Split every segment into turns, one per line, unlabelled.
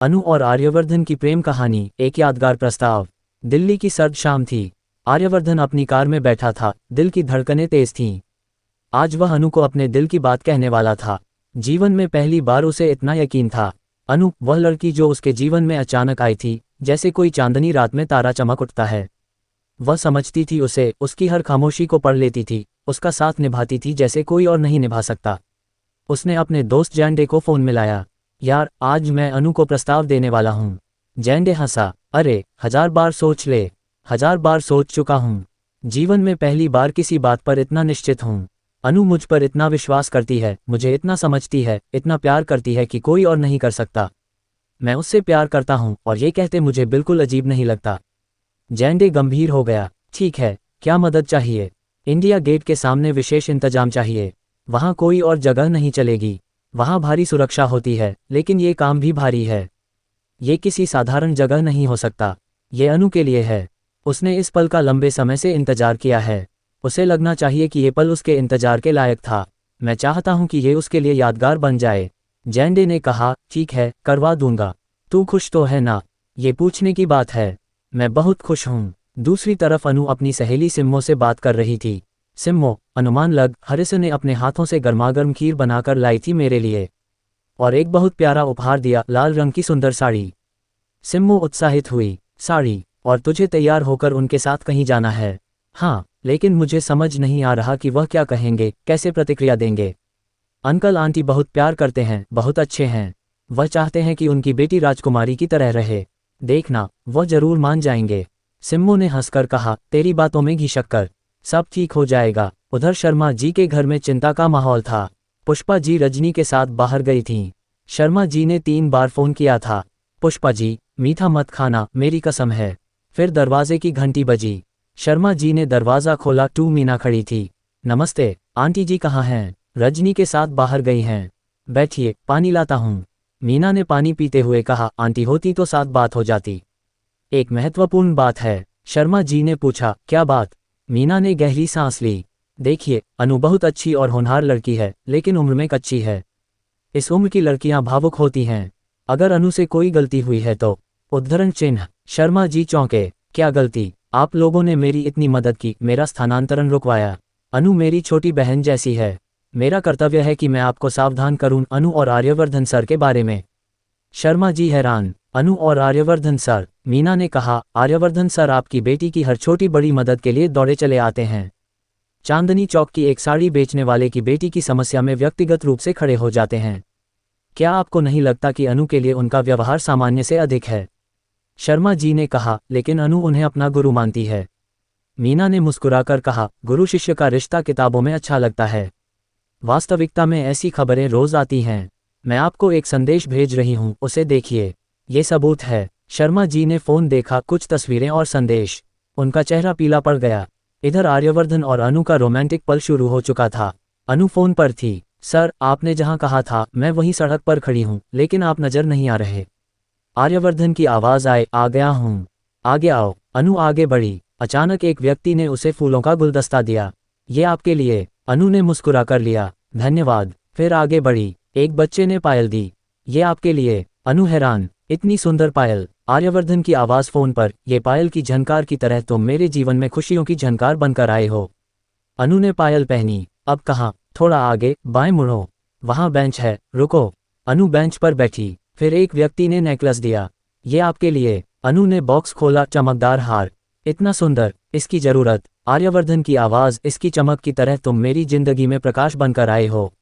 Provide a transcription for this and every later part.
अनु और आर्यवर्धन की प्रेम कहानी। एक यादगार प्रस्ताव। दिल्ली की सर्द शाम थी। आर्यवर्धन अपनी कार में बैठा था, दिल की धड़कनें तेज थीं। आज वह अनु को अपने दिल की बात कहने वाला था। जीवन में पहली बार उसे इतना यकीन था। अनु, वह लड़की जो उसके जीवन में अचानक आई थी, जैसे कोई चांदनी रात में तारा चमक उठता है। वह समझती थी उसे, उसकी हर खामोशी को पढ़ लेती थी, उसका साथ निभाती थी जैसे कोई और नहीं निभा सकता। उसने अपने दोस्त जैंडे को फ़ोन मिलाया। यार, आज मैं अनु को प्रस्ताव देने वाला हूँ। जैंडे हंसा। अरे, 1000 बार सोच ले। 1000 बार सोच चुका हूँ। जीवन में पहली बार किसी बात पर इतना निश्चित हूँ। अनु मुझ पर इतना विश्वास करती है, मुझे इतना समझती है, इतना प्यार करती है कि कोई और नहीं कर सकता। मैं उससे प्यार करता हूँ और ये कहते मुझे बिल्कुल अजीब नहीं लगता। जैंडे गंभीर हो गया। ठीक है, क्या मदद चाहिए? इंडिया गेट के सामने विशेष इंतजाम चाहिए। वहाँ कोई और जगह नहीं चलेगी। वहाँ भारी सुरक्षा होती है, लेकिन ये काम भी भारी है। ये किसी साधारण जगह नहीं हो सकता। ये अनु के लिए है। उसने इस पल का लंबे समय से इंतजार किया है। उसे लगना चाहिए कि ये पल उसके इंतजार के लायक था। मैं चाहता हूँ कि ये उसके लिए यादगार बन जाए। जैंडे ने कहा, ठीक है, करवा दूंगा। तू खुश तो है ना? ये पूछने की बात है। मैं बहुत खुश हूँ। दूसरी तरफ अनु अपनी सहेली सिम्मो से बात कर रही थी। सिम्मो, अनुमान लग, हरिस ने अपने हाथों से गर्मागर्म खीर बनाकर लाई थी मेरे लिए। और एक बहुत प्यारा उपहार दिया, लाल रंग की सुंदर साड़ी। सिम्मो उत्साहित हुई। साड़ी? और तुझे तैयार होकर उनके साथ कहीं जाना है? हाँ, लेकिन मुझे समझ नहीं आ रहा कि वह क्या कहेंगे, कैसे प्रतिक्रिया देंगे। अंकल आंटी बहुत प्यार करते हैं, बहुत अच्छे हैं। वह चाहते हैं कि उनकी बेटी राजकुमारी की तरह रहे। देखना, वह जरूर मान जाएंगे। सिम्मो ने हंसकर कहा, तेरी बातों में घी शक्कर। सब ठीक हो जाएगा। उधर शर्मा जी के घर में चिंता का माहौल था। पुष्पा जी रजनी के साथ बाहर गई थीं। शर्मा जी ने 3 बार फोन किया था। पुष्पा जी, मीठा मत खाना, मेरी कसम है। फिर दरवाजे की घंटी बजी। शर्मा जी ने दरवाज़ा खोला। मीना खड़ी थी। नमस्ते, आंटी जी कहाँ हैं? रजनी के साथ बाहर गई हैं। बैठिए, पानी लाता हूँ। मीना ने पानी पीते हुए कहा, आंटी होती तो साथ बात हो जाती। एक महत्वपूर्ण बात है। शर्मा जी ने पूछा, क्या बात? मीना ने गहरी सांस ली। देखिए, अनु बहुत अच्छी और होनहार लड़की है, लेकिन उम्र में कच्ची है। इस उम्र की लड़कियां भावुक होती हैं। अगर अनु से कोई गलती हुई है तो। उद्धरण चिन्ह। शर्मा जी चौंके। क्या गलती? आप लोगों ने मेरी इतनी मदद की, मेरा स्थानांतरण रुकवाया। अनु मेरी छोटी बहन जैसी है। मेरा कर्तव्य है कि मैं आपको सावधान करूं अनु और आर्यवर्धन सर के बारे में। शर्मा जी हैरान। अनु और आर्यवर्धन सर? मीना ने कहा, आर्यवर्धन सर आपकी बेटी की हर छोटी बड़ी मदद के लिए दौड़े चले आते हैं। चांदनी चौक की एक साड़ी बेचने वाले की बेटी की समस्या में व्यक्तिगत रूप से खड़े हो जाते हैं। क्या आपको नहीं लगता कि अनु के लिए उनका व्यवहार सामान्य से अधिक है? शर्मा जी ने कहा, लेकिन अनु उन्हें अपना गुरु मानती है। मीना ने मुस्कुराकर कहा, गुरु शिष्य का रिश्ता किताबों में अच्छा लगता है। वास्तविकता में ऐसी खबरें रोज आती हैं। मैं आपको एक संदेश भेज रही हूँ, उसे देखिए। ये सबूत है। शर्मा जी ने फोन देखा, कुछ तस्वीरें और संदेश। उनका चेहरा पीला पड़ गया। इधर आर्यवर्धन और अनु का रोमांटिक पल शुरू हो चुका था। अनु फोन पर थी। सर, आपने जहां कहा था मैं वहीं सड़क पर खड़ी हूं, लेकिन आप नजर नहीं आ रहे। आर्यवर्धन की आवाज आए, आ गया हूं। आगे आओ। अनु आगे बढ़ी। अचानक एक व्यक्ति ने उसे फूलों का गुलदस्ता दिया। ये आपके लिए। अनु ने मुस्कुरा कर लिया। धन्यवाद। फिर आगे बढ़ी। एक बच्चे ने पायल दी। ये आपके लिए। अनु हैरान, इतनी सुंदर पायल। आर्यवर्धन की आवाज फोन पर, ये पायल की झनकार की तरह तुम मेरे जीवन में खुशियों की झनकार बनकर आए हो। अनु ने पायल पहनी। अब कहाँ? थोड़ा आगे, बाएं मुड़ो। वहां बेंच है, रुको। अनु बेंच पर बैठी। फिर एक व्यक्ति ने नेकलेस दिया। ये आपके लिए। अनु ने बॉक्स खोला। चमकदार हार। इतना सुंदर, इसकी जरूरत। आर्यवर्धन की आवाज, इसकी चमक की तरह तुम मेरी जिंदगी में प्रकाश बनकर आए हो।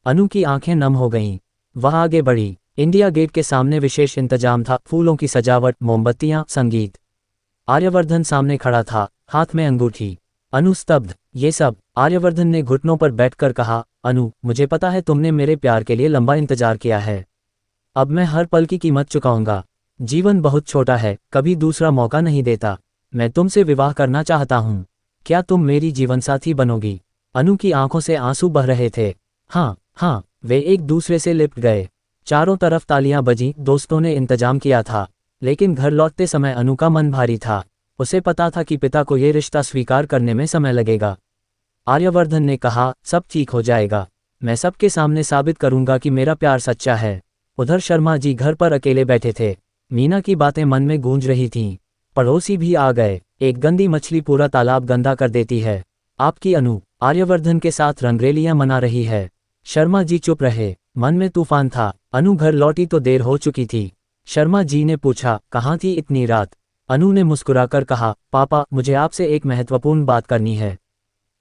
अनु की आंखें नम हो गईं। वह आगे बढ़ी। इंडिया गेट के सामने विशेष इंतजाम था, फूलों की सजावट, मोमबत्तियां, संगीत। आर्यवर्धन सामने खड़ा था, हाथ में अंगूठी। अनु स्तब्ध। ये सब? आर्यवर्धन ने घुटनों पर बैठकर कहा, अनु, मुझे पता है तुमने मेरे प्यार के लिए लंबा इंतजार किया है। अब मैं हर पल की कीमत चुकाऊंगा। जीवन बहुत छोटा है, कभी दूसरा मौका नहीं देता। मैं तुमसे विवाह करना चाहता हूँ। क्या तुम मेरी जीवनसाथी बनोगी? अनु की आंखों से आंसू बह रहे थे। हाँ, हाँ। वे एक दूसरे से लिपट गए। चारों तरफ तालियां बजीं, दोस्तों ने इंतजाम किया था। लेकिन घर लौटते समय अनु का मन भारी था। उसे पता था कि पिता को ये रिश्ता स्वीकार करने में समय लगेगा। आर्यवर्धन ने कहा, सब ठीक हो जाएगा। मैं सबके सामने साबित करूंगा कि मेरा प्यार सच्चा है। उधर शर्मा जी घर पर अकेले बैठे थे। मीना की बातें मन में गूंज रही थीं। पड़ोसी भी आ गए। एक गंदी मछली पूरा तालाब गंदा कर देती है। आपकी अनु आर्यवर्धन के साथ रंगरेलियां मना रही है। शर्मा जी चुप रहे। मन में तूफान था। अनु घर लौटी तो देर हो चुकी थी। शर्मा जी ने पूछा, कहाँ थी इतनी रात? अनु ने मुस्कुराकर कहा, पापा मुझे आपसे एक महत्वपूर्ण बात करनी है।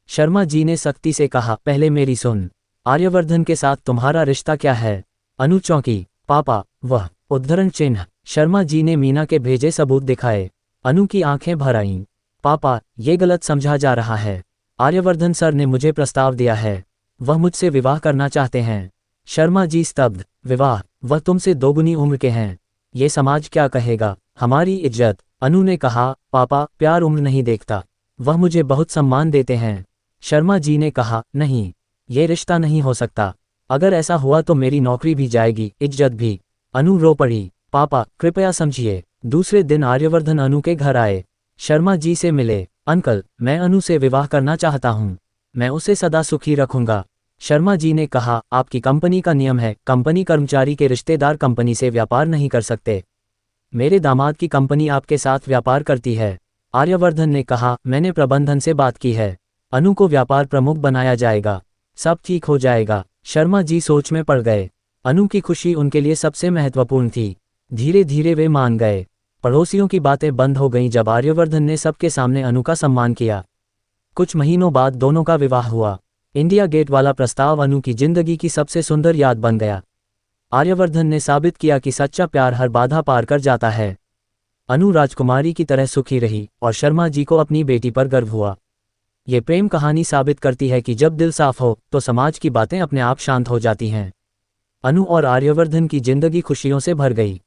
शर्मा जी ने सख्ती से कहा, पहले मेरी सुन। आर्यवर्धन के साथ तुम्हारा रिश्ता क्या है? अनु चौंकी। पापा वह उद्धरण चिन्ह। शर्मा जी ने मीना के भेजे सबूत दिखाए। अनु की आंखें भर आईं। पापा ये गलत समझा जा रहा है। आर्यवर्धन सर ने मुझे प्रस्ताव दिया है। वह मुझसे विवाह करना चाहते हैं। शर्मा जी स्तब्ध। विवाह? वह तुमसे दोगुनी उम्र के हैं। ये समाज क्या कहेगा? हमारी इज्जत। अनु ने कहा, पापा प्यार उम्र नहीं देखता। वह मुझे बहुत सम्मान देते हैं। शर्मा जी ने कहा, नहीं, ये रिश्ता नहीं हो सकता। अगर ऐसा हुआ तो मेरी नौकरी भी जाएगी, इज्जत भी। अनु रो पड़ी। पापा कृपया समझिए। दूसरे दिन आर्यवर्धन अनु के घर आए। शर्मा जी से मिले। अंकल मैं अनु से विवाह करना चाहता हूँ। मैं उसे सदा सुखी रखूंगा। शर्मा जी ने कहा, आपकी कंपनी का नियम है, कंपनी कर्मचारी के रिश्तेदार कंपनी से व्यापार नहीं कर सकते। मेरे दामाद की कंपनी आपके साथ व्यापार करती है। आर्यवर्धन ने कहा, मैंने प्रबंधन से बात की है। अनु को व्यापार प्रमुख बनाया जाएगा। सब ठीक हो जाएगा। शर्मा जी सोच में पड़ गए। अनु की खुशी उनके लिए सबसे महत्वपूर्ण थी। धीरे धीरे वे मान गए। पड़ोसियों की बातें बंद हो गईं जब आर्यवर्धन ने सबके सामने अनु का सम्मान किया। कुछ महीनों बाद दोनों का विवाह हुआ। इंडिया गेट वाला प्रस्ताव अनु की जिंदगी की सबसे सुंदर याद बन गया। आर्यवर्धन ने साबित किया कि सच्चा प्यार हर बाधा पार कर जाता है। अनु राजकुमारी की तरह सुखी रही और शर्मा जी को अपनी बेटी पर गर्व हुआ। ये प्रेम कहानी साबित करती है कि जब दिल साफ हो तो समाज की बातें अपने आप शांत हो जाती हैं। अनु और आर्यवर्धन की जिंदगी खुशियों से भर गई।